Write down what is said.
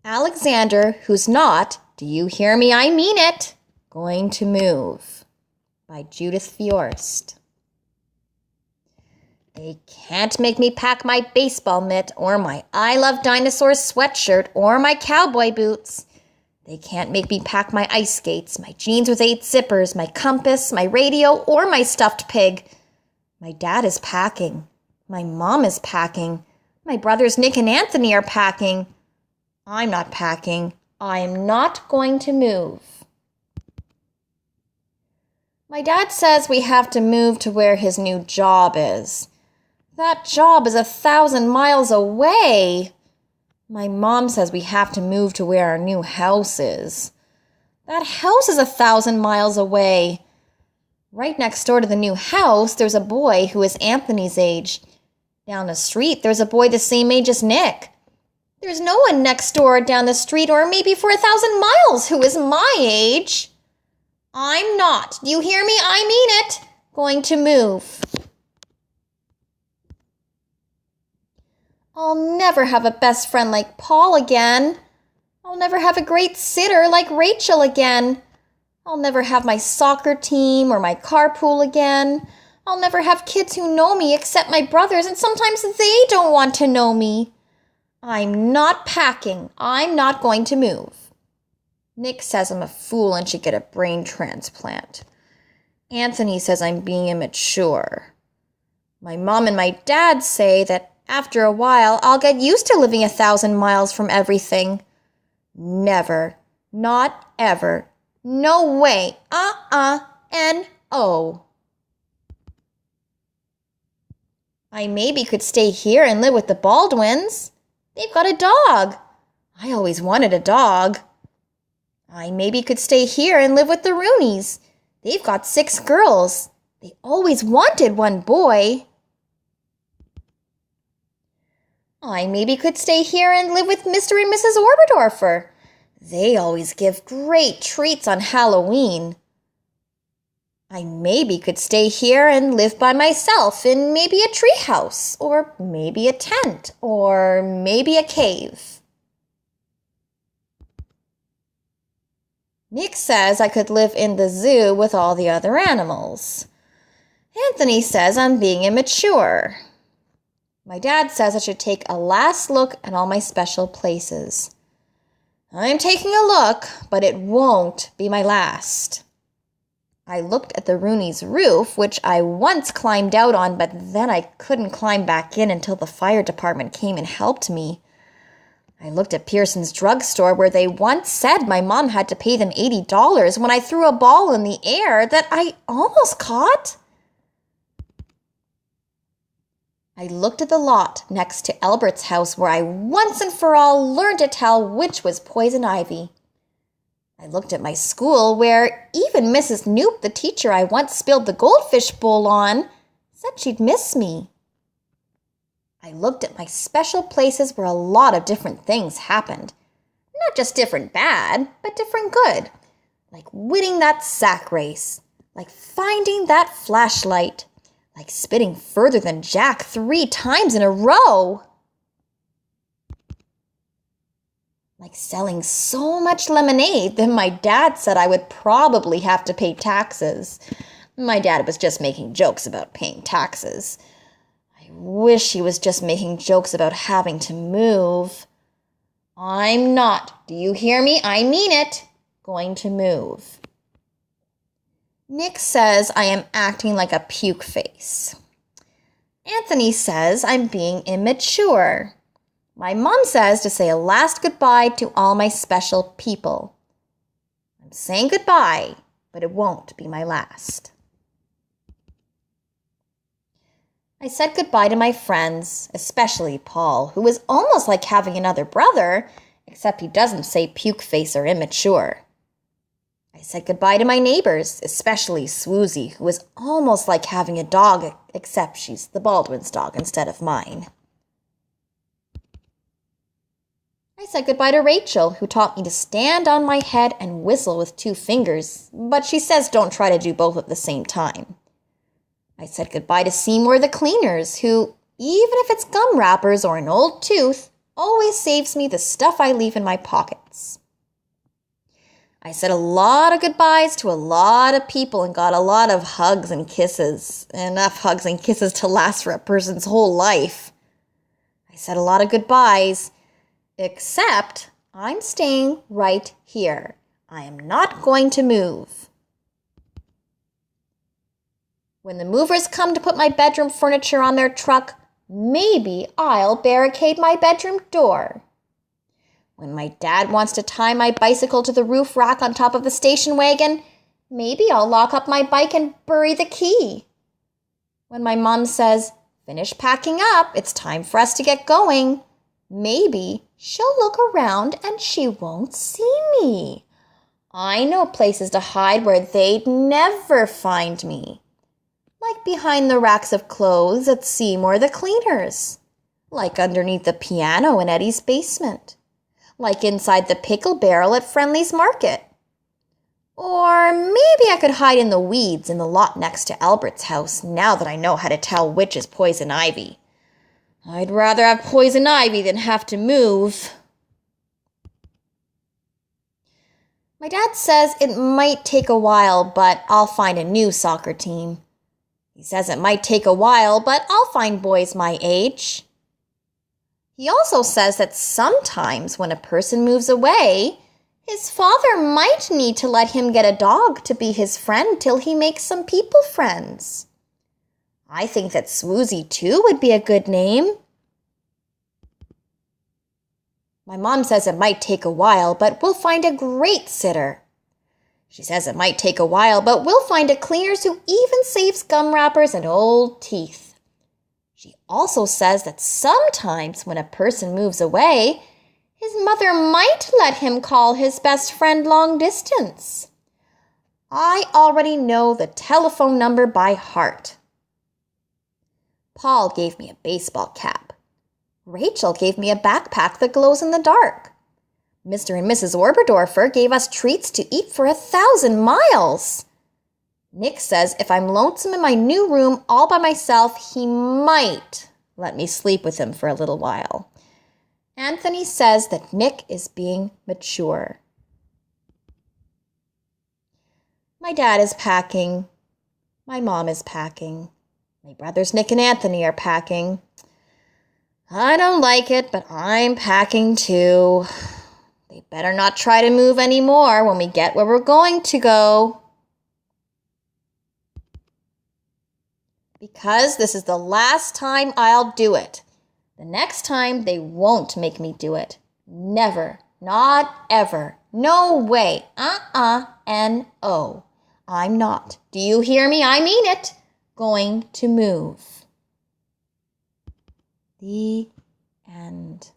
Alexander, who's not, do you hear me? I mean it, going to move. By Judith Viorst. They can't make me pack my baseball mitt or my I Love Dinosaurs sweatshirt or my cowboy boots. They can't make me pack my ice skates, my jeans with 8 zippers, my compass, my radio, or my stuffed pig. My dad is packing. My mom is packing. My brothers Nick and Anthony are packing. I'm not packing. I am not going to move. My dad says we have to move to where his new job is. That job is 1,000 miles away. My mom says we have to move to where our new house is. That house is 1,000 miles away. Right next door to the new house, there's a boy who is Anthony's age. Down the street, there's a boy the same age as Nick. There's no one next door down the street or maybe for 1,000 miles who is my age. I'm not, do you hear me? I mean it, going to move. I'll never have a best friend like Paul again. I'll never have a great sitter like Rachel again. I'll never have my soccer team or my carpool again. I'll never have kids who know me except my brothers, and sometimes they don't want to know me. I'm not packing. I'm not going to move. Nick says I'm a fool and should get a brain transplant. Anthony says I'm being immature. My mom and my dad say that after a while, I'll get used to living 1,000 miles from everything. Never. Not ever. No way. N-O. I maybe could stay here and live with the Baldwins. They've got a dog. I always wanted a dog. I maybe could stay here and live with the Rooneys. They've got 6 girls. They always wanted one boy. I maybe could stay here and live with Mr. and Mrs. Orberdorfer. They always give great treats on Halloween. I maybe could stay here and live by myself in maybe a treehouse, or maybe a tent, or maybe a cave. Nick says I could live in the zoo with all the other animals. Anthony says I'm being immature. My dad says I should take a last look at all my special places. I'm taking a look, but it won't be my last. I looked at the Rooneys' roof, which I once climbed out on, but then I couldn't climb back in until the fire department came and helped me. I looked at Pearson's drugstore, where they once said my mom had to pay them $80 when I threw a ball in the air that I almost caught. I looked at the lot next to Albert's house, where I once and for all learned to tell which was poison ivy. I looked at my school, where even Mrs. Knoop, the teacher I once spilled the goldfish bowl on, said she'd miss me. I looked at my special places where a lot of different things happened. Not just different bad, but different good. Like winning that sack race. Like finding that flashlight. Like spitting further than Jack 3 times in a row. Like selling so much lemonade that my dad said I would probably have to pay taxes. My dad was just making jokes about paying taxes. I wish he was just making jokes about having to move. I'm not, do you hear me? I mean it, going to move. Nick says I am acting like a puke face. Anthony says I'm being immature. My mom says to say a last goodbye to all my special people. I'm saying goodbye, but it won't be my last. I said goodbye to my friends, especially Paul, who is almost like having another brother, except he doesn't say puke face or immature. I said goodbye to my neighbors, especially Swoozie, who is almost like having a dog, except she's the Baldwin's dog instead of mine. I said goodbye to Rachel, who taught me to stand on my head and whistle with 2 fingers, but she says don't try to do both at the same time. I said goodbye to Seymour the cleaners, who, even if it's gum wrappers or an old tooth, always saves me the stuff I leave in my pockets. I said a lot of goodbyes to a lot of people and got a lot of hugs and kisses. Enough hugs and kisses to last for a person's whole life. I said a lot of goodbyes, except I'm staying right here. I am not going to move. When the movers come to put my bedroom furniture on their truck, maybe I'll barricade my bedroom door. When my dad wants to tie my bicycle to the roof rack on top of the station wagon, maybe I'll lock up my bike and bury the key. When my mom says, "Finish packing up, it's time for us to get going," maybe she'll look around and she won't see me. I know places to hide where they'd never find me. Like behind the racks of clothes at Seymour the Cleaners. Like underneath the piano in Eddie's basement. Like inside the pickle barrel at Friendly's Market. Or maybe I could hide in the weeds in the lot next to Albert's house now that I know how to tell which is poison ivy. I'd rather have poison ivy than have to move. My dad says it might take a while, but I'll find a new soccer team. He says it might take a while, but I'll find boys my age. He also says that sometimes when a person moves away, his father might need to let him get a dog to be his friend till he makes some people friends. I think that Swoozy too would be a good name. My mom says it might take a while, but we'll find a great sitter. She says it might take a while, but we'll find a cleaners who even saves gum wrappers and old teeth. She also says that sometimes when a person moves away, his mother might let him call his best friend long distance. I already know the telephone number by heart. Paul gave me a baseball cap. Rachel gave me a backpack that glows in the dark. Mr. and Mrs. Oberdorfer gave us treats to eat for 1,000 miles. Nick says if I'm lonesome in my new room all by myself, he might let me sleep with him for a little while. Anthony says that Nick is being mature. My dad is packing. My mom is packing. My brothers Nick and Anthony are packing. I don't like it, but I'm packing too. They better not try to move anymore when we get where we're going to go. Because this is the last time I'll do it. The next time they won't make me do it. Never. Not ever. No way. N-O. I'm not. Do you hear me? I mean it. Going to move. The end.